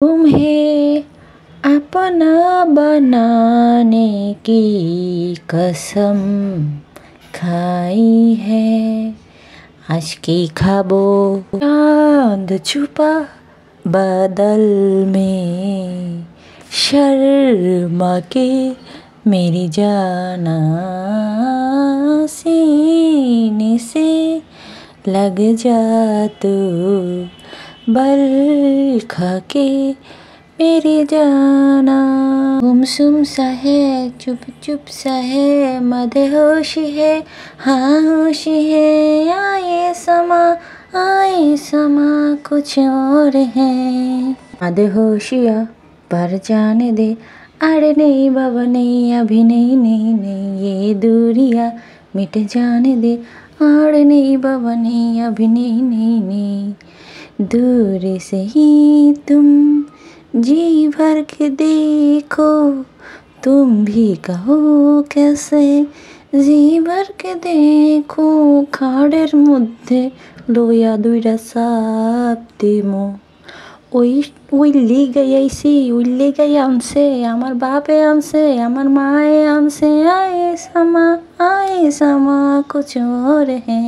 तुम्हें अपना बनाने की कसम खाई है। आज की ख्वाबों चांद छुपा बादल में, शर्मा के मेरी जाना सीने से लग जा तू, बल खा के मेरी जाना। गुमसुम सा है, चुप चुप सा है, मदहोशी है, हाँ होशी है। आए समा कुछ और है। मदहोशिया पर जाने दे, अरे नहीं बाबा नहीं, अभी नहीं नहीं नहीं, ये दूरियां मिट जाने दे, अरे नहीं बाबा नहीं, अभी नहीं नहीं नहीं। दूर से ही तुम जी भर के देखो, तुम भी कहो कैसे जी भर के देखो। खाड़ेर मध्य लोया दुइरा साप दिमो, ওই লিগাই আইছি, ওই লিগাই আনছে আমার বাপে, আনছে আমার মায়ে, আনছে আয়ে সামা কুছ और है।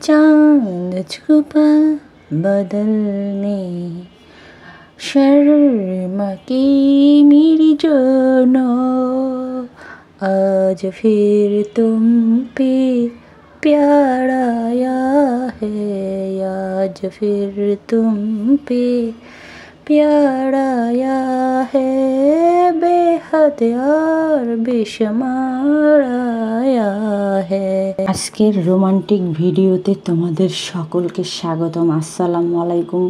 चांद छुपा बदल में, शर्मा की मेरी जाना, आज फिर तुम पे प्यार आया है, आज फिर तुम पे प्यार आया है, बेहद और बेशुमार आया है। আজকের রোমান্টিক ভিডিওতে তোমাদের সকলকে স্বাগতম। আসসালামু আলাইকুম।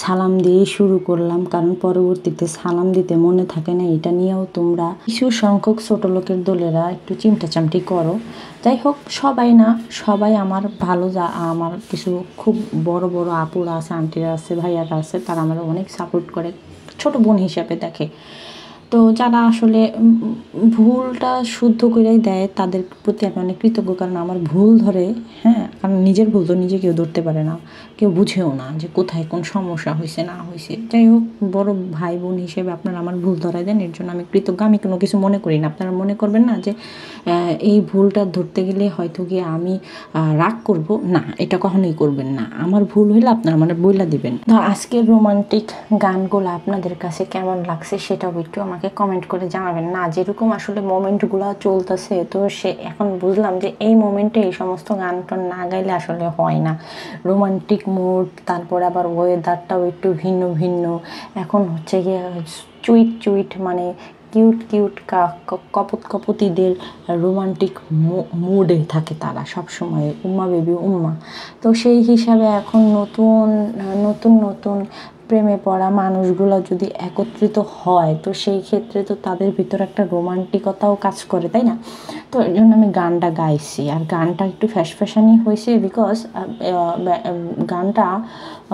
সালাম দিয়ে শুরু করলাম, কারণ পরবর্তীতে সালাম দিতে মনে থাকে না। এটা নিয়েও তোমরা কিছু সংখ্যক ছোট লোকের দলেরা একটু চিমটাচামটি করো। যাই হোক, সবাই না, সবাই আমার ভালো, যা আমার কিছু খুব বড় বড় আপুরা আছে, আন্টিরা আছে, ভাইয়ারা আছে, তারা আমার অনেক সাপোর্ট করে, ছোট বোন হিসাবে দেখে। তো যারা আসলে ভুলটা শুদ্ধ করেই দেয়, তাদের প্রতি আমি অনেক কৃতজ্ঞ, কারণ আমার ভুল ধরে, হ্যাঁ, কারণ নিজের ভুল তো নিজে কেউ ধরতে পারে না, কেউ বুঝেও না যে কোথায় কোন সমস্যা হয়েছে না হয়েছে। যাই হোক, বড় ভাই বোন হিসেবে আপনারা আমার ভুল ধরাই দেন, এর জন্য আমি কৃতজ্ঞ। আমি কোনো কিছু মনে করি না, আপনারা মনে করবেন না যে এই ভুলটা ধরতে গেলে হয়তো গিয়ে আমি রাগ করব, না, এটা কখনোই করবেন না। আমার ভুল হইলে আপনারা মানে বইলা দিবেন। তো আজকের রোমান্টিক গানগুলো আপনাদের কাছে কেমন লাগছে সেটাও একটু আমাকে কমেন্ট করে জানাবেন। না, যেরকম আসলে মোমেন্টগুলো চলতেছে, তো সে এখন বুঝলাম যে এই মোমেন্টে এই সমস্ত গান টান না গাইলে আসলে হয় না। রোমান্টিক মুড, তারপর আবার ওয়েদারটাও একটু ভিন্ন ভিন্ন। এখন হচ্ছে গিয়ে চুইট মানে কিউট কিউট কপতিদের রোমান্টিক মুডে থাকে তারা সব সময়, উম্মা বেবি উম্মা। তো সেই হিসাবে এখন নতুন প্রেমে পড়া মানুষগুলো যদি একত্রিত হয়, তো সেই ক্ষেত্রে তো তাদের ভিতর একটা রোমান্টিকতাও কাজ করে, তাই না? তো এর জন্য আমি গানটা গাইছি, আর গানটা একটু ফ্যাশনি হয়েছে, বিকজ গানটা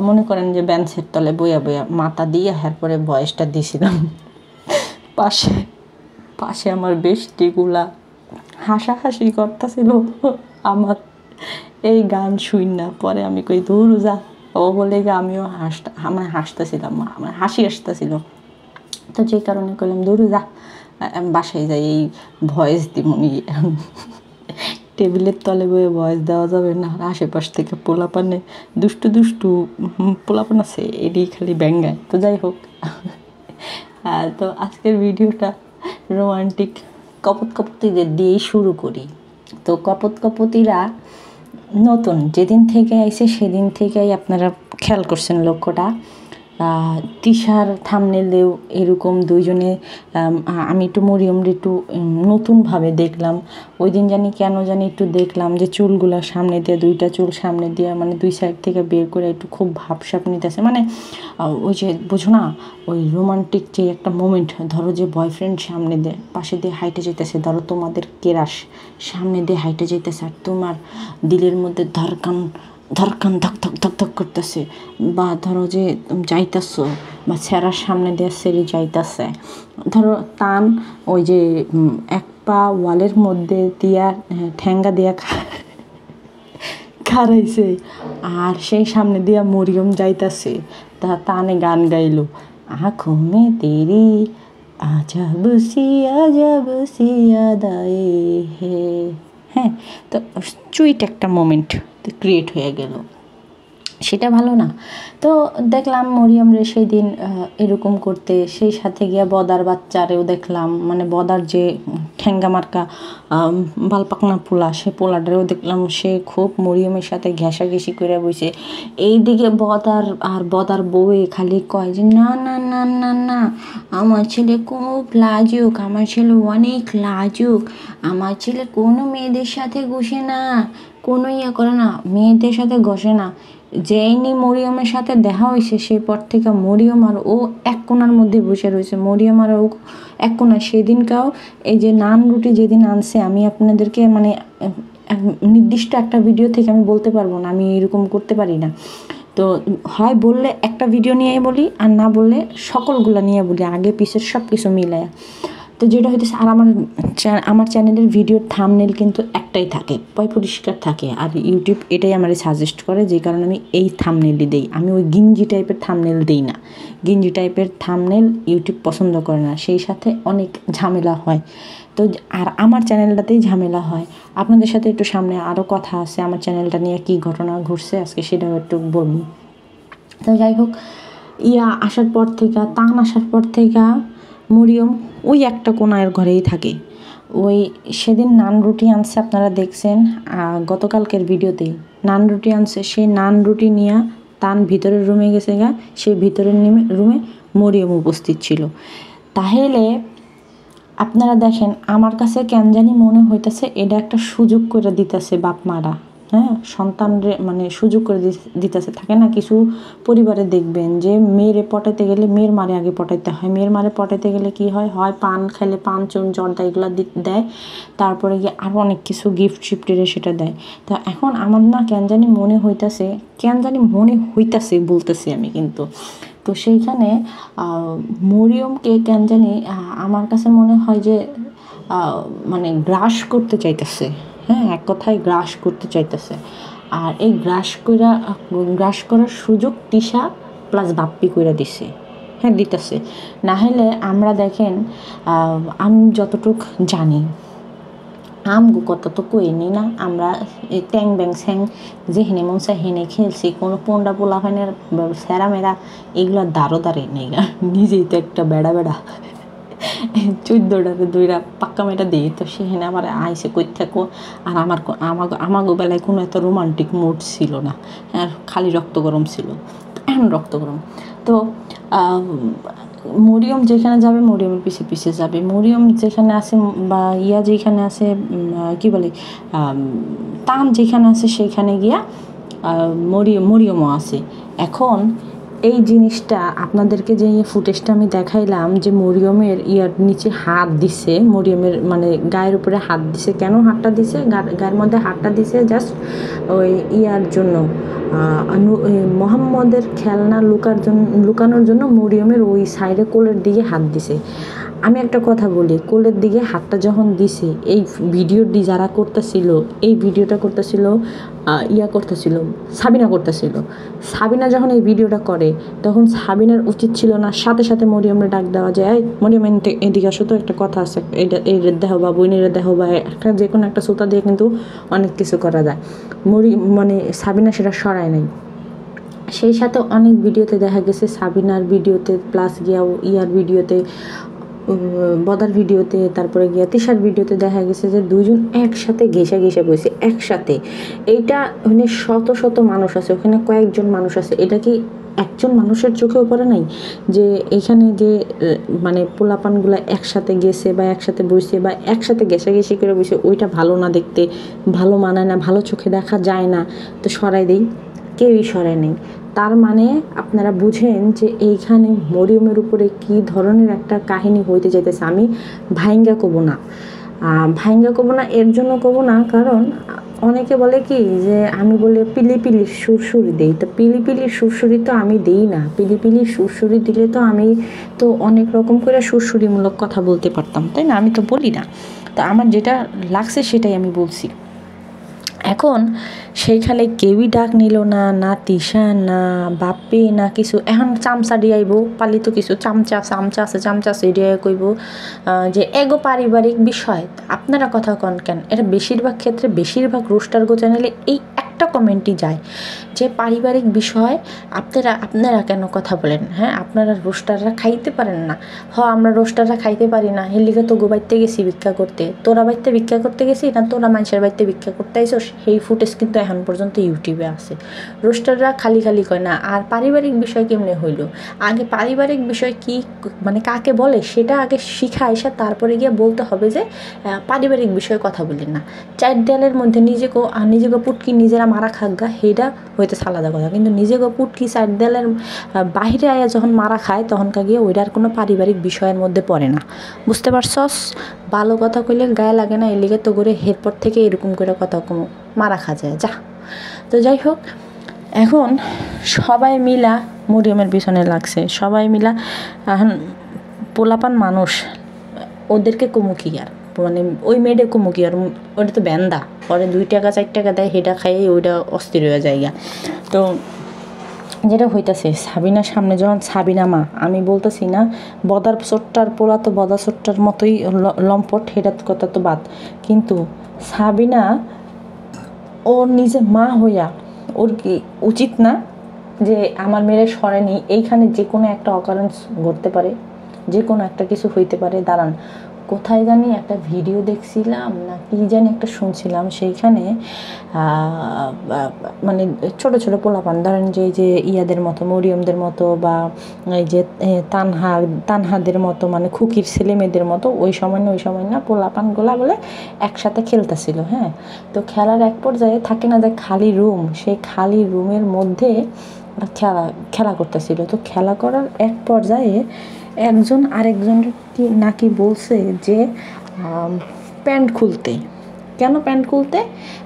মনে করেন যে বেঞ্চের তলে বইয়া মাথা দিয়ে এরপরে ভয়েসটা দিয়েছিলাম। পাশে আমার বেষ্টিগুলা হাসাহাসি করতেছিল আমার এই গান শুই না। পরে আমি কই দূর যা, ও বলে আমিও হাসতেছিলাম, আমার হাসি আসতেছিল। তো যে কারণে করলাম দূর যা, বাসায় যাই এই ভয়েস দিমনি। টেবিলের তলে বয়ে ভয়েস দেওয়া যাবে না, আশেপাশ থেকে পোলাপানে দুষ্টু পোলাপান আছে, এটি খালি ব্যাঙ্গায়। তো যাই হোক, তো আজকের ভিডিওটা রোমান্টিক কপতিদের দিয়েই শুরু করি। তো কপতিরা নতুন যেদিন থেকে আইছে সেদিন থেকেই আপনারা খেয়াল করছেন লক্ষ্যটা। তিশার থাম্বনেলেও এরকম দুইজনে, আমি একটু মরিয়মরে একটু নতুনভাবে দেখলাম। ওই দিন কেন জানি একটু দেখলাম যে চুলগুলা সামনে দিয়ে, দুইটা চুল সামনে দিয়ে, মানে দুই সাইড থেকে বের করে একটু খুব ভাবসাপ নিতেছে। মানে ওই যে বুঝো না, ওই রোমান্টিক যে একটা মোমেন্ট, ধরো যে বয়ফ্রেন্ড সামনে দিয়ে পাশে দিয়ে হাইটে যেতেছে, ধরো তোমাদের কেরাস সামনে দিয়ে হাইটে যেতেছে, আর তোমার দিলের মধ্যে ধরকান ধক করতেছে, বা ধরো যে যাইতেছো বা ছেঁড়ার সামনে দিয়ে সেরে যাইতেছে, ধরো টান ওই যে এক পা ওয়ালের মধ্যে দিয়া ঠ্যাঙ্গা দিয়া খাড়াইছে, আর সেই সামনে দিয়া মরিয়ম যাইতেছে, তানে গান গাইলো, আঁখোं में तेरी अजब सी यादें है। হ্যাঁ, তো সুইট একটা মোমেন্ট ক্রিয়েট হয়ে গেল, সেটা ভালো না? তো দেখলাম মরিয়ম রে সেই দিন এরকম করতে, সেই সাথে গিয়া বদার বাচ্চারেও দেখলাম, মানে বদার যে ঠ্যাঙ্গা মার্কা বালপাকনা পোলা, সে পোলাটারেও দেখলাম সে খুব মরিয়মের সাথে ঘেঁষাঘেঁষি করে বসে। এইদিকে বদার বউয়ে খালি কয় যে না না না না না, আমার ছেলে খুব লাজুক, আমার ছেলে অনেক লাজুক, আমার ছেলে কোনো মেয়েদের সাথে ঘষে না, কোনো ইয়ে করে না, মেয়েদের সাথে ঘষে না। যেইনি মরিয়মের সাথে দেখা হয়েছে সেই পর থেকে মরিয়ম আর ও এক কোণার মধ্যে বসে রয়েছে, মরিয়ম আর ও এক কোণা। সেদিনকাও এই যে নান রুটি যেদিন আনছে, আমি আপনাদেরকে মানে নির্দিষ্ট একটা ভিডিও থেকে আমি বলতে পারবো না, আমি এরকম করতে পারি না। তো হয় বললে একটা ভিডিও নিয়ে বলি, আর না বললে সকলগুলো নিয়ে বলি, আগে পিছের সব কিছু মিলায়। তো যেটা হইতেছে, আর আমার চ্যানেলের ভিডিওর থাম্বনেল কিন্তু একটাই থাকে, পরিষ্কার থাকে, আর ইউটিউব এটাই আমার সাজেস্ট করে, যে কারণে আমি এই থাম্বনেলই দিই। আমি ওই গিঞ্জি টাইপের থাম্বনেল দিই না, গিঞ্জি টাইপের থাম্বনেল ইউটিউব পছন্দ করে না, সেই সাথে অনেক ঝামেলা হয়। তো আর আমার চ্যানেলটাতেই ঝামেলা হয়। আপনাদের সাথে একটু সামনে আরও কথা আছে আমার চ্যানেলটা নিয়ে, কী ঘটনা ঘটছে আজকে সেটাও একটু বলবো। তো যাই হোক, আসার পর থেকে, তান আসার পর থেকে মরিয়ম ওই একটা কোনার ঘরেই থাকে। ওই সেদিন নান রুটি আনছে, আপনারা দেখছেন গতকালকের ভিডিওতেই, নান রুটি আনছে, সেই নান রুটি নিয়ে তান ভিতরের রুমে গেছে গা, সেই ভিতরের রুমে মরিয়ম উপস্থিত ছিল। তাহলে আপনারা দেখেন, আমার কাছে কেন জানি মনে হইতেছে এটা একটা সুযোগ করে দিতেছে বাপ মারা, হ্যাঁ, সন্তানরে মানে সুযোগ করে দিতেছে। থাকে না কিছু পরিবারে দেখবেন যে মেয়েরে পটাইতে গেলে মেয়ের মারে আগে পটাইতে হয়, মেয়ের মারে পটাইতে গেলে কি হয়, হয় পান খেলে, পান চুন জর্দা এগুলো দেয়, তারপরে গিয়ে আরও অনেক কিছু গিফট শিফটেরে সেটা দেয়। তো এখন আমার না কেন জানি মনে হইতাছে বলতেছি আমি কিন্তু। তো সেইখানে মরিয়মকে কেন জানি আমার কাছে মনে হয় যে মানে গ্রাস করতে চাইতেছে, হ্যাঁ, এক কথায় গ্রাস করতে চাইতেছে। আর এই গ্রাস করার সুযোগ তিশা প্লাস বাপ্পি কইরা দিছে, হ্যাঁ দিতেছে। না হলে আমরা দেখেন, আমি যতটুক জানি, আমগো কথা তো কইনি না, আমরা ট্যাং ব্যাং স্যাং যে হেনে মন চাই হেনে খেলছি, কোনো পন্ডা পোলা হয় না, স্যারা মেরা এগুলো দাঁড়ে নেই গা, নিজেই তো একটা বেড়া 14টাতে 2টা পাক্কা মেয়েটা দিই, তো সেখানে আবার আইসে কই থাকো। আর আমাগো বেলায় কোনো এত রোমান্টিক মুড ছিল না, আর খালি রক্ত গরম ছিল, এখন রক্ত গরম। তো মরিয়ম যেখানে যাবে মরিয়মের পিছে যাবে, মরিয়ম যেখানে আছে বা যেখানে আছে কি বলে তান যেখানে আছে সেইখানে গিয়া মরিয়মও আছে। এখন এই জিনিসটা আপনাদেরকে যে ফুটেজটা আমি দেখাইলাম, যে মরিয়মের নিচে হাত দিছে, মরিয়মের মানে গায়ের উপরে হাত দিছে, কেন হাতটা দিছে, গায়ের মধ্যে হাতটা দিছে জাস্ট ওই জন্য, মোহাম্মদের খেলনা লুকানোর জন্য মরিয়মের ওই সাইডে কোলের দিকে হাত দিছে। আমি একটা কথা বলি, কোলের দিকে হাতটা যখন দিছে, এই ভিডিওটি যারা করতেছিল, এই ভিডিওটা করতেছিল সাবিনা করতেছিল। সাবিনা যখন এই ভিডিওটা করে, তখন সাবিনার উচিত ছিল না সাথে সাথে মরিয়মরে ডাক দেওয়া যায়, এই মরিয়ম এদিকে আসো তো, একটা কথা আছে, এই দেখো বা বইনের দেখো, বা একটা যে কোনো একটা সুতা দিয়ে কিন্তু অনেক কিছু করা যায়। মানে সাবিনা সেটা সরায় নাই। সেই সাথে অনেক ভিডিওতে দেখা গেছে, সাবিনার ভিডিওতে প্লাস গিয়া ভিডিওতে, বদার ভিডিওতে, তারপরে গিয়া তিশার ভিডিওতে দেখা গেছে যে দুইজন একসাথে ঘেঁষে বসে একসাথে। এইটা মানে শত মানুষ আছে ওখানে, কয়েকজন মানুষ আছে, এটা কি একজন মানুষের চোখেও পড়ে নাই যে এখানে যে মানে পোলাপানগুলো একসাথে গেছে বা একসাথে বসে বা একসাথে ঘেঁষাঘেঁষি করে বসে, ওইটা ভালো না, দেখতে ভালো মানায় না, ভালো চোখে দেখা যায় না, তো সরাই দেই, কেউই সরায় নেই। তার মানে আপনারা বুঝেন যে এইখানে মরিয়মের উপরে কি ধরনের একটা কাহিনী হইতে যাইতেছে। আমি ভাইঙ্গা কব না, এর জন্য কব না, কারণ অনেকে বলে কি যে আমি বলে পিলিপিলির সুরসুরি দিই, তো পিলিপিলির সুরসুরি তো আমি দিই না। পিলিপিলির সুরসুরি দিলে তো আমি তো অনেক রকম করে সুরসুরিমূলক কথা বলতে পারতাম, তাই না? আমি তো বলি না, তো আমার যেটা লাগছে সেটাই আমি বলছি। এখন সেইখানে কেউই ডাক নিল না, না তিশা না বাপ্পি না কিছু। এখন চামচা দিয়াইব পালিত কিছু চামচা আছে এডিয়া কইব যে এগো পারিবারিক বিষয় আপনারা কথা কন কেন। এটা বেশিরভাগ ক্ষেত্রে বেশিরভাগ রোস্টারগো চ্যানেলে এই একটা কমেন্টই যায় যে পারিবারিক বিষয় আপনারা কেন কথা বলেন। হ্যাঁ, আপনারা রোস্টাররা খাইতে পারেন না। আমরা রোস্টাররা খাইতে পারি না, হেলিকে তো বাইতে গেছি ভিক্ষা করতে। তোরা বাইতে ভিক্ষা করতে গেছি না তোরা মানুষের বাড়িতে ভিক্ষা করতে আইসো, সেই ফুটেজ কিন্তু এখন পর্যন্ত ইউটিউবে আছে। রোস্টাররা খালি কয় না। আর পারিবারিক বিষয় কেমনে হইল, আগে পারিবারিক বিষয় কি মানে কাকে বলে সেটা আগে শিখা এসে তারপরে গিয়ে বলতে হবে যে পারিবারিক বিষয়ে কথা বলেন না। চার দেয়ালের মধ্যে নিজেকে পুটকি নিজেরা মারা খাগা সেইটা হইতে আলাদা কথা, কিন্তু নিজেকে পুটকি চার দেয়ালের বাহিরে আয়া যখন মারা খায় তখন গিয়ে ওইটার কোনো পারিবারিক বিষয়ের মধ্যে পড়ে না। বুঝতে পারছস? ভালো কথা কইলে গায়ে লাগে না, এর লিগে তো করে এরপর থেকে এরকম করে কথা কম মারা খা যায় যা। তো যাই হোক, এখন সবাই মিলা মরিয়মের পিছনে লাগছে, সবাই মিলা এখন পোলাপান মানুষ ওদেরকে কমু কি আর, মানে ওই মেয়েটা কমু কি আর, ওটা তো ব্যান্দা পরে 2 টাকা 4 টাকা দেয় সেটা খাইয়ে ওইটা অস্থির হয়ে যায়। তো যেটা হইতাছে সাবিনার সামনে যখন সাবিনা মা, আমি বলতেছি না বদার চোট্টার পোলা তো বদা চোট্টার মতোই লম্পট, সেটা কথা তো বাদ, কিন্তু সাবিনা ওর নিজে মা হইয়া ওর কি উচিত না যে আমার মেয়েরে সরেনি, এইখানে যে কোনো একটা অকারেন্স ঘটতে পারে, যে কোনো একটা কিছু হইতে পারে। দাঁড়ান, কোথায় জানি একটা ভিডিও দেখছিলাম না কি জানি একটা শুনছিলাম, সেইখানে মানে ছোট ছোট পোলাপান ধরেন যে ইয়াদের মতো মরিয়মদের মতো বা এই যে তানহাদের মতো মানে খুকির ছেলে মেয়েদের মতো ওই সময় না পোলাপানগুলা বলে একসাথে খেলতেছিল। হ্যাঁ, তো খেলার এক পর্যায়ে থাকে না যে খালি রুম, সেই খালি রুমের মধ্যে খেলা করতেছিল। তো খেলা করার এক পর্যায়ে একজন আরেকজনের নাকি বলছে যে প্যান্ট খুলতে। কেন প্যান্ট খুলতে,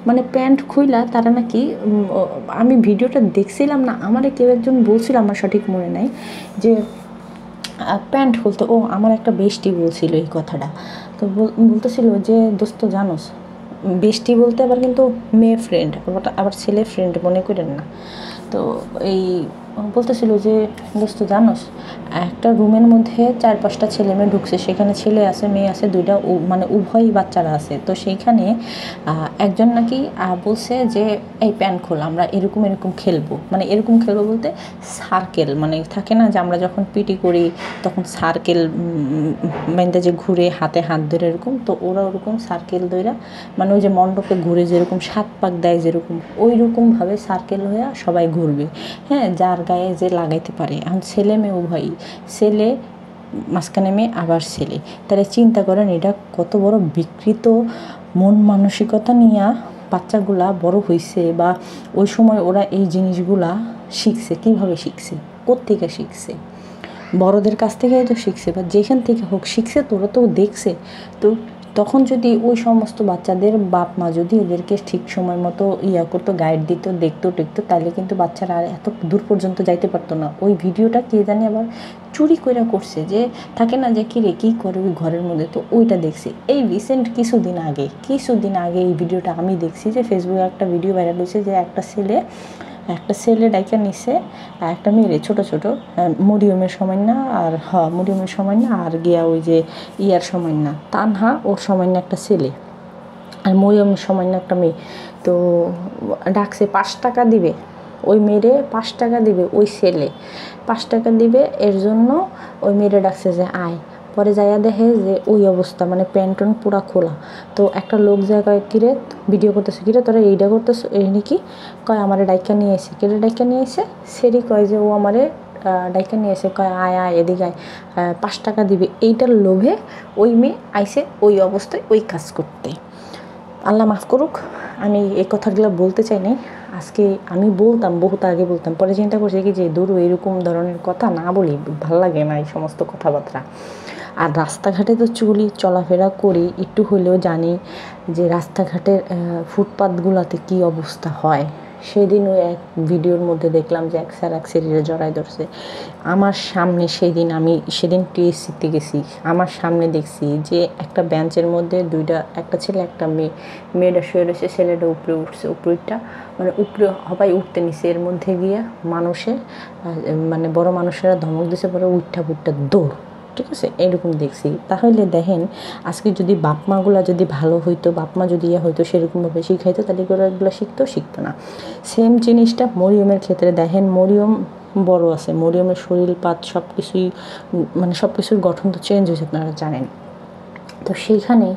মানে প্যান্ট খুইলা তারা নাকি, আমি ভিডিওটা দেখছিলাম না, আমারে কেউ একজন বলছিল, আমার সঠিক মনে নাই, যে প্যান্ট খুলতে। ও আমার একটা বেষ্টি বলছিল এই কথাটা। তো বলতেছিল যে দোস্ত জানোস, বেষ্টি বলতে আবার কিন্তু মেয়ে ফ্রেন্ড, আবার ছেলে ফ্রেন্ড মনে করেন না। তো এই বলতেছিল যে দোস্ত জানোস, একটা রুমের মধ্যে 4-5টা ছেলে মেয়ে ঢুকছে, সেখানে ছেলে আছে মেয়ে আছে দুইটা, মানে উভয়ই বাচ্চারা আছে। তো সেইখানে একজন নাকি বলছে যে এই প্যান্ট খোল, আমরা এরকম খেলবো, মানে এরকম খেলবো বলতে সার্কেল, মানে থাকে না যে আমরা যখন পিটি করি তখন সার্কেল মেন্দা যে ঘুরে হাতে হাত ধরে এরকম, তো ওরা ওরকম সার্কেল ধরে, মানে ওই যে মণ্ডপে ঘুরে যেরকম 7 পাক দেয় যেরকম, ওই রকমভাবে সার্কেল হয়ে সবাই ঘুরবে। হ্যাঁ, যার গায়ে যে লাগাইতে পারে। এখন ছেলে মেয়ে উভয়ই, ছেলে মাঝখানে মেয়ে আবার ছেলে, তাহলে চিন্তা করেন এটা কত বড় বিকৃত মন মানসিকতা নিয়ে বাচ্চাগুলা বড় হয়েছে, বা ওই সময় ওরা এই জিনিসগুলা শিখছে। কিভাবে শিখছে, কোত্থেকে শিখছে? বড়দের কাছ থেকেই তো শিখছে, বা যেখান থেকে হোক শিখছে, তোরা তো দেখছে। তো তখন যদি ওই সমস্ত বাচ্চাদের বাপ মা যদি ওদেরকে ঠিক সময় মতো করতো, গাইড দিত, দেখতো টেকতো, তাহলে কিন্তু বাচ্চারা আর এত দূর পর্যন্ত যাইতে পারতো না। ওই ভিডিওটা কে জানি আবার চুরি করে করছে, যে থাকে না যে কিরে কী করে ওই ঘরের মধ্যে, তো ওইটা দেখছি এই রিসেন্ট কিছুদিন আগে এই ভিডিওটা আমি দেখছি, যে ফেসবুকে একটা ভিডিও ভাইরাল হয়েছে, যে একটা ছেলে ডাইকা নিছে একটা মেয়েরে, ছোটো মরিয়মের সময় না, আর মরিয়মের সময় না, আর গিয়া ওই যে ইয়ার সময় না, তানহা ওর সময় না একটা ছেলে, আর মরিয়মের সময় না একটা মেয়ে। তো ডাকছে 5 টাকা দিবে, ওই মেয়েরে 5 টাকা দিবে, ওই ছেলে 5 টাকা দিবে, এর জন্য ওই মেয়েরে ডাকছে যে আয়। পরে যাইয়া দেখে যে ওই অবস্থা, মানে প্যান্ট পুরা খোলা। তো একটা লোক জায়গায় কিরে ভিডিও করতেছে, কিরে তোরা এইটা করতেছে এই নাকি, কয় আমারে ডাইকা নিয়ে এসে, কেটে ডাইকা নিয়ে এসে, সেরি কয় যে ও আমারে ডাইকা নিয়ে এসে, কয় আয় এদিকে আয়, 5 টাকা দিবে। এইটার লোভে ওই মেয়ে আইসে ওই অবস্থায় ওই কাজ করতে। আল্লাহ মাফ করুক, আমি এই কথাগুলো বলতে চাই নাই। আজকে আমি বলতাম, বহুত আগে বলতাম, পরে চিন্তা করছি কি যে দূর এরকম ধরনের কথা না বলি, ভাল লাগে না এই সমস্ত কথাবার্তা। আর রাস্তাঘাটে তো চলাফেরা করি, একটু হলেও জানি যে রাস্তাঘাটের ফুটপাতগুলোতে কী অবস্থা হয়, সেদিনও এক ভিডিওর মধ্যে দেখলাম যে এক স্যার এক সিরিয়ালে জড়ায় ধরছে আমার সামনে। আমি সেদিন টিএসসিতে গেছি, আমার সামনে দেখছি যে একটা বেঞ্চের মধ্যে একটা ছেলে একটা মেয়েটা শুয়ে রয়েছে, ছেলেটা উপরে উঠছে, উপরেরটা মানে উপরে হবাই উঠতে নিছে, এর মধ্যে গিয়ে মানে বড় মানুষেরা ধমক দিছে, পরে উঠটা দৌড়, ঠিক আছে, এরকম দেখছি। তাহলে দেখেন আজকে যদি বাপ মাগুলা যদি ভালো হইতো, বাপ মা যদি হয়তো সেরকমভাবে শিখাইতো, তাহলে এগুলো শিখতো না। সেম জিনিসটা মরিয়মের ক্ষেত্রে দেখেন, মরিয়ম বড় আছে, মরিয়মের শরীর পাত সব কিছুই মানে সব কিছুর গঠন তো চেঞ্জ হয়েছে, আপনারা জানেন। তো সেইখানে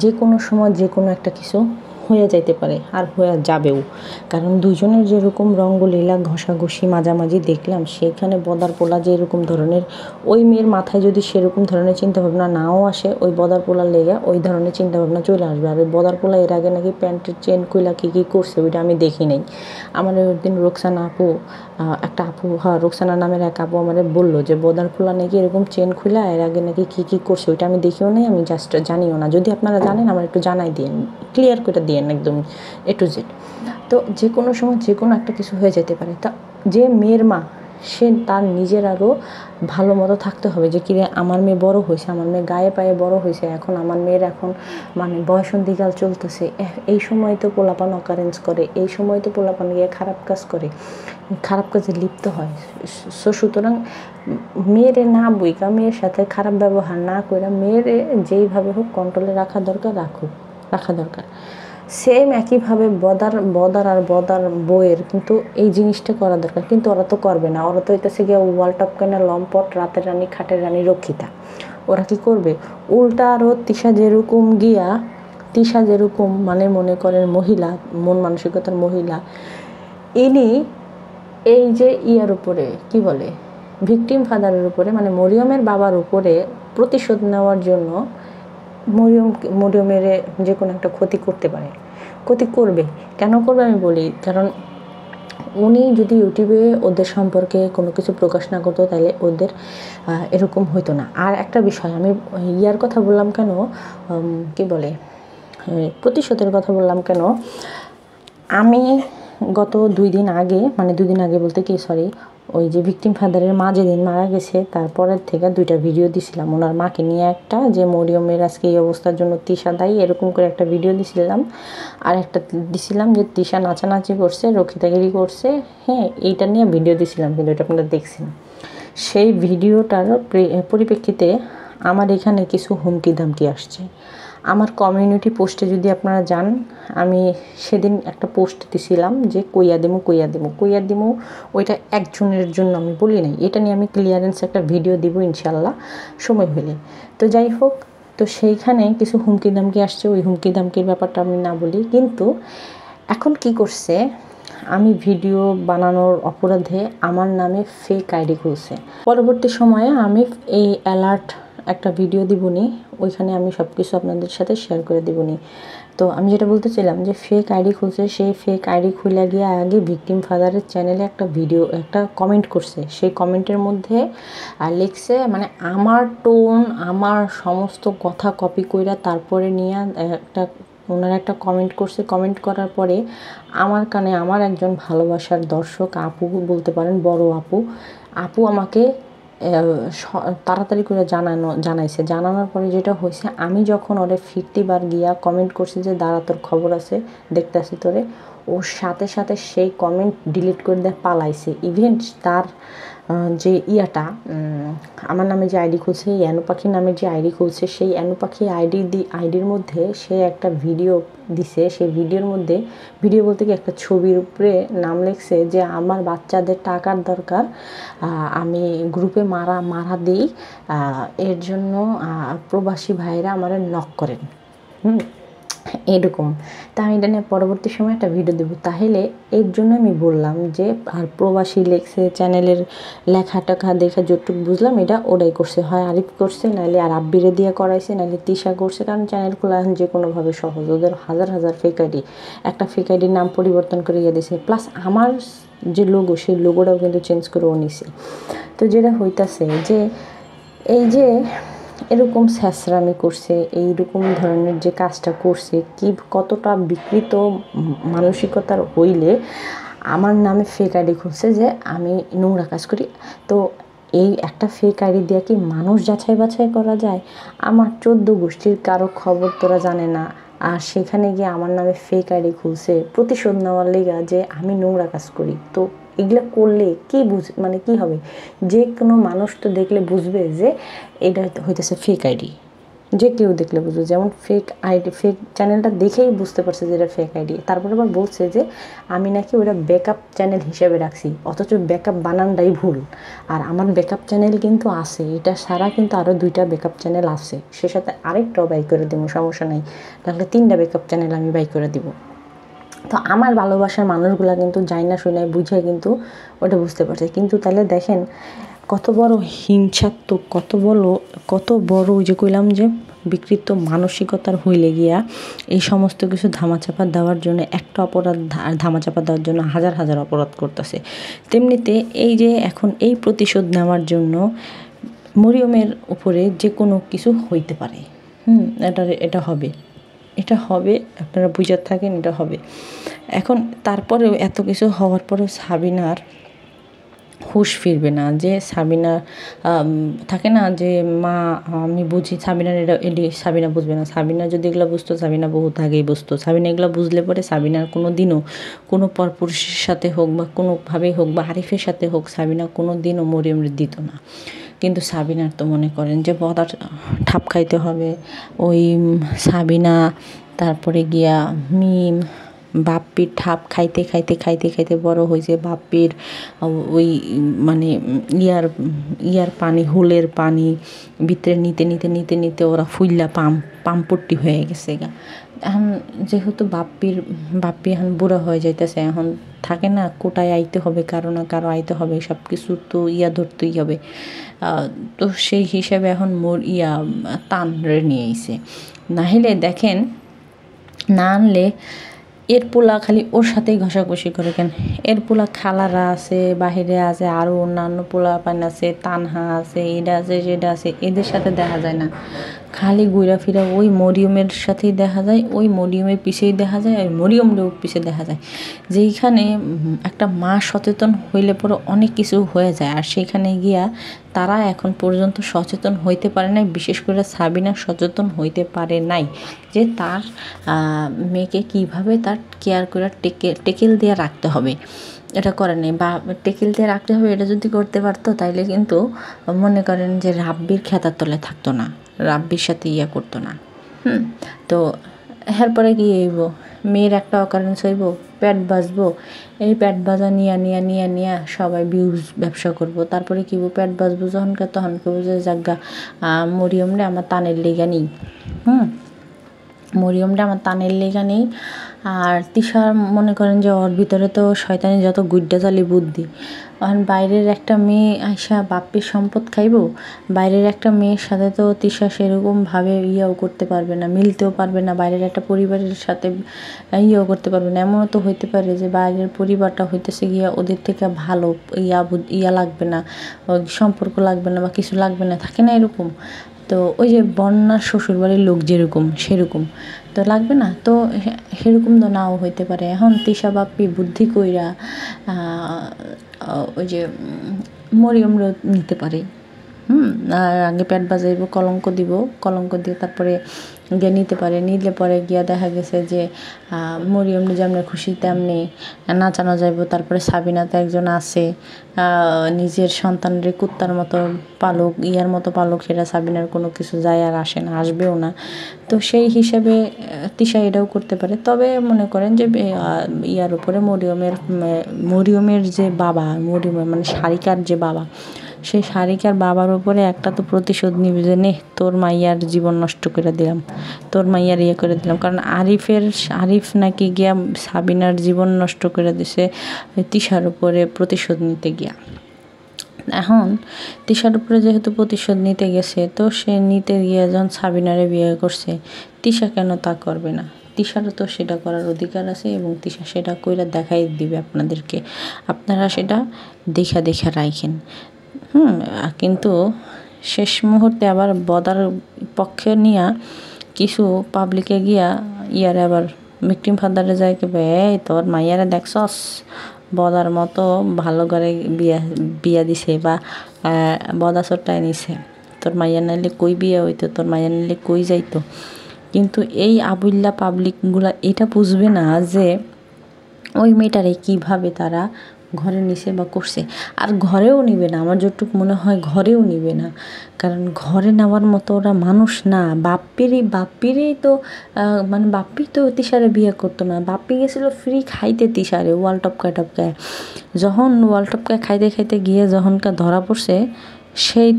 যে কোনো সময় যে কোনো একটা কিছু হয়ে যাইতে পারে, আর হয়ে যাবেও, কারণ দুজনের যেরকম রঙ্গলীলা ঘষাঘষি মাঝামাঝি দেখলাম, সেখানে বদার পোলা যে এরকম ধরনের, ওই মেয়ের মাথায় যদি সেরকম ধরনের চিন্তাভাবনা নাও আসে, ওই বদার পোলার লেগে ওই ধরনের চিন্তাভাবনা চলে আসবে। আর ওই বদার পোলা এর আগে নাকি প্যান্টের চেন কইলা কী করছে ওইটা আমি দেখি নাই। আমার ওই দিন রোকসানা আপু, রোকসানা নামের এক আপু আমাদের বললো যে বদার পোলা নাকি এরকম চেন খুলা এর আগে নাকি কী করছে, ওইটা আমি দেখিও নাই, আমি জাস্ট জানিও না। যদি আপনারা জানেন আমার একটু জানাই দিন, ক্লিয়ার করে দিয়েন একদম A to Z। তো যে কোনো সময় যে কোনো একটা কিছু হয়ে যেতে পারে। তা যে মেয়ের মা, সে তার নিজের আরও ভালো মতো থাকতে হবে যে কিরে আমার মেয়ে বড় হয়েছে, আমার মেয়ে গায়ে পায়ে বড় হয়েছে, এখন আমার মেয়ের এখন মানে বয়সন্ধিকাল চলতেছে, এই সময় তো পোলাপান অকারেন্স করে, এই সময় তো পোলাপান গিয়ে খারাপ কাজ করে, খারাপ কাজে লিপ্ত হয়। সুতরাং মেয়েরে না বইকা, মেয়ের সাথে খারাপ ব্যবহার না করে, মেয়েরে যেইভাবে হোক কন্ট্রোলে রাখা দরকার। সেম একইভাবে বদার বইয়ের কিন্তু এই জিনিসটা করা দরকার, কিন্তু ওরা তো করবে না। ওরা তো হইতেছে গিয়ে ওয়াল টপ কেনা লম্পট, রাতের রানী খাটের রানী রক্ষিতা। ওরা কি করবে? উল্টা আরও তিশা যেরকম মানে মনে করেন মহিলা, মন মানসিকতার মহিলা, ইনি এই যে ইয়ার উপরে কি বলে ভিকটিম ফাদারের উপরে, মানে মরিয়মের বাবার উপরে প্রতিশোধ নেওয়ার জন্য মরিয়মের যে কোনো একটা ক্ষতি করবে। কেন করবে আমি বলি, কারণ উনি যদি ইউটিউবে ওদের সম্পর্কে কোনো কিছু প্রকাশ না করতো, তাহলে ওদের এরকম হইতো না। আর একটা বিষয়, আমি ইয়ার কথা বললাম কেন, কি বলে প্রতিশোধের কথা বললাম কেন, আমি গত 2 দিন আগে বলতে কি ওই যে ভিকটিম ফাদারের মা যেদিন মারা গেছে, তারপরের থেকে 2টা ভিডিও দিছিলাম ওনার মাকে নিয়ে, একটা যে মরিয়মের আজকে এই অবস্থার জন্য তিশা দায়ী, এরকম করে একটা ভিডিও দিছিলাম। আর একটা দিছিলাম যে তিশা নাচানাচি করছে, রক্ষিতাগিরি করছে, হ্যাঁ, এইটা নিয়ে ভিডিও দিছিলাম, কিন্তু এটা আপনারা দেখছেন। সেই ভিডিওটার পরিপ্রেক্ষিতে আমার এখানে কিছু হুমকি ধামকি আসছে। আমার কমিউনিটি পোস্টে যদি আপনারা যান, আমি সেদিন একটা পোস্ট দিছিলাম যে কইয়া দিমু, ওইটা একজনের জন্য আমি বলি নাই, এটা নিয়ে আমি ক্লিয়ারেন্স একটা ভিডিও দিব ইনশাল্লাহ সময় হলে। তো যাই হোক, তো সেইখানে কিছু হুমকি ধামকি আসছে, ওই হুমকি ধামকির ব্যাপারটা আমি না বলি। কিন্তু এখন কি করছে, আমি ভিডিও বানানোর অপরাধে আমার নামে ফেক আইডি খুলছে। পরবর্তী সময়ে আমি এই অ্যালার্ট একটা ভিডিও দিবনি, ওইখানে আমি সব কিছু আপনাদের সাথে শেয়ার করে দিবনি। তো আমি যেটা বলতে চাইলাম যে ফেক আইডি খুলছে, সেই ফেক আইডি খুলে গিয়ে আগে ভিকটিম ফাদারের চ্যানেলে একটা কমেন্ট করছে। সেই কমেন্টের মধ্যে লিখছে, মানে আমার টোন, আমার সমস্ত কথা কপি কইরা তারপরে নিয়ে ওনারা একটা কমেন্ট করছে। কমেন্ট করার পরে আমার কানে আমার একজন ভালোবাসার দর্শক আপু বলতে পারেন, বড় আপু আমাকে তাড়াতাড়ি করে জানানোর পরে যেটা হয়েছে, আমি যখন ওরে 50 বার গিয়া কমেন্ট করছি যে দাঁড়া তোর খবর আছে দেখতেছি তোরে, ওর সাথে সাথে সেই কমেন্ট ডিলিট করে দিয়ে পালাইছে। ইভেন তার যে আমার নামে যে আইডি খুলছে, এই অ্যানু পাখি নামের যে আইডি খুলছে, সেই অ্যানু পাখি আইডির মধ্যে সে একটা ভিডিও দিছে। সেই ভিডিওর মধ্যে, ভিডিও বলতে কি একটা ছবির উপরে নাম লিখছে যে আমার বাচ্চাদের টাকার দরকার, আমি গ্রুপে মারা দিই, এর জন্য প্রবাসী ভাইরা আমার নক করেন, এরকম। তা আমি এটা নিয়ে পরবর্তী সময় একটা ভিডিও দেবো। তাহলে এর জন্য আমি বললাম যে, আর প্রবাসী লেখছে, চ্যানেলের লেখা টাকা দেখে যতটুকু বুঝলাম এটা ওরাই করছে, হয় আরিফ করছে, নাহলে আর আব্বিরে দিয়ে করাইছে, নাহলে তিশা করছে। কারণ চ্যানেল খোলা এখন যে কোনোভাবে সহজ, ওদের হাজার ফেক আইডি, একটা ফেক আইডির নাম পরিবর্তন করে দিয়েছে, প্লাস আমার যে লোগো, সেই লোগোটাও কিন্তু চেঞ্জ করে নিছে। তো যেটা হইতাছে যে এই যে এরকম ছ্যাঁচড়ামি করছে, এইরকম ধরনের যে কাজটা করছে, কি কতটা বিকৃত মানসিকতার হইলে আমার নামে ফেক আইডি খুলছে যে আমি নোংরা কাজ করি। তো এই একটা ফেক আইডি দিয়ে কি মানুষ যাচাই বাছাই করা যায়? আমার 14 গোষ্ঠীর কারো খবর তোরা জানে না, আর সেখানে গিয়ে আমার নামে ফেক আইডি খুলছে প্রতিশোধ নেওয়ার লেগা যে আমি নোংরা কাজ করি। তো এগুলো করলে কি মানে কি হবে? যে কোনো মানুষ তো দেখলে বুঝবে যে এটা হইতেছে ফেক আইডি, যে কেউ দেখলে বুঝবে। যেমন ফেক আইডি, ফেক চ্যানেলটা দেখেই বুঝতে পারছে যে এটা ফেক আইডি। তারপরে আবার বলছে যে আমি নাকি ওটা ব্যাকআপ চ্যানেল হিসেবে রাখছি, অথচ ব্যাকআপ বানানটাই ভুল। আর আমার ব্যাকআপ চ্যানেল কিন্তু আছে, এটা ছাড়া কিন্তু আরও 2টা ব্যাকআপ চ্যানেল আছে, সে সাথে আরেকটাও বাই করে দেবো, সমস্যা নেই। তাহলে 3টা ব্যাকআপ চ্যানেল আমি বাই করে দিব। তো আমার ভালোবাসার মানুষগুলা কিন্তু যাই না শুনে বুঝে কিন্তু ওটা বুঝতে পারছে। কিন্তু তাহলে দেখেন কত বড় হিংসাত্মক, কত বড় ওই যে কইলাম যে বিকৃত মানসিকতার হইলে গিয়া এই সমস্ত কিছু ধামাচাপা দেওয়ার জন্য, একটা অপরাধ ধামাচাপা দেওয়ার জন্য হাজার হাজার অপরাধ করতেছে। তেমনিতে এই যে এখন এই প্রতিশোধ নেওয়ার জন্য মরিয়মের উপরে যে কোনো কিছু হইতে পারে। এটা হবে, আপনারা বুঝে থাকেন, এটা হবে। এখন তারপরেও এত কিছু হওয়ার পরেও সাবিনার হুঁশ ফিরবে না। যে সাবিনা থাকে না যে মা, আমি বুঝি সাবিনার এটি সাবিনা বুঝবে না। সাবিনা যদি এগুলো বুঝতো, সাবিনা বহুত আগেই বুঝতো। সাবিনা এগুলো বুঝলে পরে সাবিনার কোনো দিনও কোনো পরপুরুষের সাথে হোক বা কোনোভাবেই হোক বা আরিফের সাথে হোক, সাবিনা কোনো দিনও মরিয়মের দিত না। কিন্তু সাবিনার তো মনে করেন যে বদার ঠাপ খাইতে হবে। ওই সাবিনা, তারপরে গিয়া মিম, বাপ্পির ঠাপ খাইতে খাইতে খাইতে খাইতে বড় হয়েছে। বাপ্পির ওই মানে ইয়ার পানি, হুলের পানি ভিতরে নিতে নিতে নিতে নিতে ওরা ফুল্লা পাম্পট্টি হয়ে গেছে গা। এখন যেহেতু বাপ্পি এখন বুড়া হয়ে যাইতেছে, এখন থাকে না কোটায় আইতে হবে, কারো না কারো আইতে হবে, সব কিছু তো ধরতেই হবে। তো সেই হিসাবে এখন তান রে নিয়ে আইছে। নাহলে দেখেন, না আনলে এর পোলা খালি ওর সাথেই ঘষাঘষি করে। কেন এর পোলা খালারা আছে, বাহিরে আছে, আরও অন্যান্য পোলা পান আছে, তানহা আছে, এটা আছে সেটা আছে, এদের সাথে দেখা যায় না। খালি ঘুরা ফিরা ওই মরিয়মের সাথেই দেখা যায়, ওই মরিয়মের পিছেই দেখা যায়, ওই মরিয়মের পিছে দেখা যায়। যেইখানে একটা মা সচেতন হইলে পরে অনেক কিছু হয়ে যায়, আর সেইখানে গিয়া তারা এখন পর্যন্ত সচেতন হইতে পারে নাই। বিশেষ করে সাবিনা সচেতন হইতে পারে নাই যে তার মেয়েকে কিভাবে তার কেয়ার করে টেকেল দিয়ে রাখতে হবে, এটা করে নেই। বা টেকেল দিয়ে রাখতে হবে, এটা যদি করতে পারতো তাইলে কিন্তু মনে করেন যে রাব্বির খেতার তলে থাকতো না, রাব্বির সাথে করতো না। তো এরপরে কি হইব? মেয়ের একটা অকারেন্স হইব, প্যাট বাজবো, এই প্যাট বাজা নিয়া সবাই ভিউজ ব্যবসা করব। তারপরে কি প্যাট বাজবো যখনকার তখন কেউ যে জাগা মরিয়মরে আমার তানের লেগা নেই, মরিয়মটা আমার তানের লেগা নেই। আর তিশার মনে করেন যে ওর ভিতরে তো শয়তানি যত গুড্ডাজালি বুদ্ধি। এখন বাইরের একটা মেয়ে আইসা বাপ্পির সম্পদ খাইব, বাইরের একটা মেয়ের সাথে তো তিশা সেরকমভাবে করতে পারবে না, মিলতেও পারবে না, বাইরের একটা পরিবারের সাথে করতে পারবে না। এমনও তো হইতে পারে যে বাইরের পরিবারটা হইতেছে গিয়া ওদের থেকে ভালো, লাগবে না, সম্পর্ক লাগবে না বা কিছু লাগবে না, থাকে না এরকম। তো ওই যে বন্যার শ্বশুরবাড়ির লোক যেরকম সেরকম তো লাগবে না, তো সেরকম তো নাও হইতে পারে। এখন তিশা বাপ্পি বুদ্ধি কইরা ওই যে মরিয়মরা নিতে পারে। আর আগে প্যাট বাজাইব, কলঙ্ক দিয়ে তারপরে গিয়ে নিতে পারে। নিলে পরে গিয়া দেখা গেছে যে মরিয়ম যেমন খুশি তেমনি নাচানো যাইব। তারপরে সাবিনাতে একজন আছে, নিজের সন্তানের কুত্তার মতো পালক, মতো পালক, সেটা সাবিনার কোনো কিছু যায় আর আসে না, আসবেও না। তো সেই হিসাবে তিশা এটাও করতে পারে। তবে মনে করেন যে উপরে মরিয়মের যে বাবা, মরিয়মের মানে সারিকার যে বাবা, সেই সারিকার বাবার উপরে একটা তো প্রতিশোধ নিবে যে নে তোর মাইয়ার জীবন নষ্ট করে দিলাম, তোর মাইয়ার করে দিলাম। কারণ আরিফ নাকি গিয়া সাবিনার জীবন নষ্ট করে দিছে তিশার উপরে প্রতিশোধ নিতে গিয়া। এখন তিশার উপরে যেহেতু প্রতিশোধ নিতে গেছে, তো সে নিতে গিয়ে যখন সাবিনারে বিয়ে করছে, তিশা কেন তা করবে না? তিশারও তো সেটা করার অধিকার আছে এবং তিশা সেটা কইরা দেখাই দিবে আপনাদেরকে, আপনারা সেটা দেখা রাখেন। কিন্তু শেষ মুহূর্তে আবার বদার পক্ষে নিয়া কিছু পাবলিকে গিয়া ইয়ারে আবার ভিকটিম ফাদারে যায় কি এই তোর মাইয়ারে দেখছস বদার মতো ভালো করে বিয়া দিছে বা বদা চোরটায় নিছে, তোর মাইয়া নাইলে কই বিয়ে হইতো, তোর মাইয়া নাইলে কই যাইতো। কিন্তু এই আবুল্লা পাবলিকগুলা এটা বুঝবে না যে ওই মেয়েটারে কীভাবে তারা ঘরে নিছে বা করছে। আর ঘরেও নিবে না, আমার যতটুকু মনে হয় ঘরেও নিবে না, কারণ ঘরে নেওয়ার মতো ওরা মানুষ না। বাপ্পিরই তো মানে বাপ্পি তো তিশারে বিয়ে করতো না, বাপ্পি গেছিলো ফ্রি খাইতে তিশারে ওয়াল টপকায়। যখন ওয়াল টপকায় খাইতে গিয়ে যখনকার ধরা পড়ছে সেই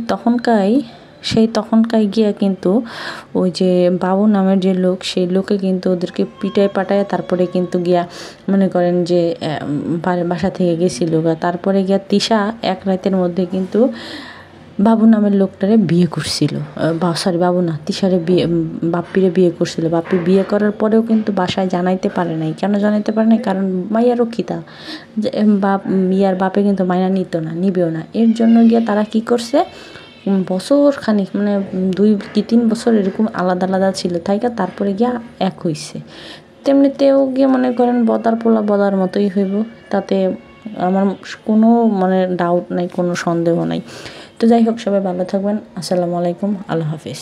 তখনকাই গিয়া কিন্তু ওই যে বাবু নামের যে লোক, সেই লোকে কিন্তু ওদেরকে পাটায় তারপরে কিন্তু গিয়া মনে করেন যে বাসা থেকে গেছিল। তারপরে গিয়া তিশা এক রাতের মধ্যে কিন্তু বাবু নামের লোকটারে বিয়ে করছিল, বাবু না, তিশারে বাপ্পিরে বিয়ে করছিল। বাপ্পি বিয়ে করার পরেও কিন্তু বাসায় জানাইতে পারে নাই। কেন জানাইতে পারে নাই? কারণ মাইয়া রক্ষিতা, ইয়ার বাপে কিন্তু মাইনা নিবেও না। এর জন্য গিয়া তারা কি করছে, বছর খানিক মানে 2 কি 3 বছর এরকম আলাদা ছিল তাইকা তারপরে গিয়া এক হইছে। তেমনিতেও গিয়ে মনে করেন বদার পোলা বদার মতোই হইব, তাতে আমার কোনো মানে ডাউট নাই, কোনো সন্দেহ নাই। তো যাই হোক, সবাই ভালো থাকবেন। আসসালামু আলাইকুম, আল্লাহ হাফিজ।